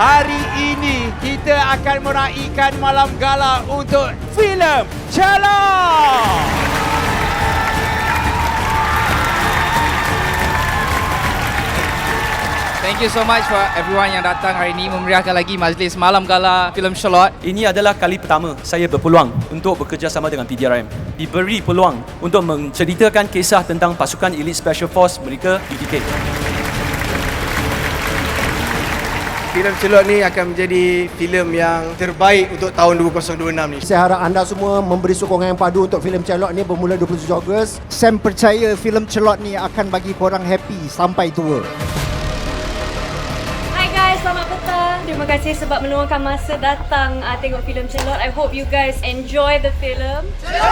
Hari ini kita akan meraihkan malam gala untuk filem Celok. Thank you so much for everyone yang datang hari ini memeriahkan lagi majlis malam gala filem Celok. Ini adalah kali pertama saya berpeluang untuk bekerjasama dengan PDRM. Diberi peluang untuk menceritakan kisah tentang pasukan Elite Special Force mereka di UK. Filem Celok ni akan menjadi filem yang terbaik untuk tahun 2026 ni. Saya harap anda semua memberi sokongan yang padu untuk filem Celok ni bermula 27 Ogos. Sam percaya filem Celok ni akan bagi korang happy sampai tua. Hai guys, selamat petang. Terima kasih sebab meluangkan masa datang tengok filem Celok. I hope you guys enjoy the film. Celok!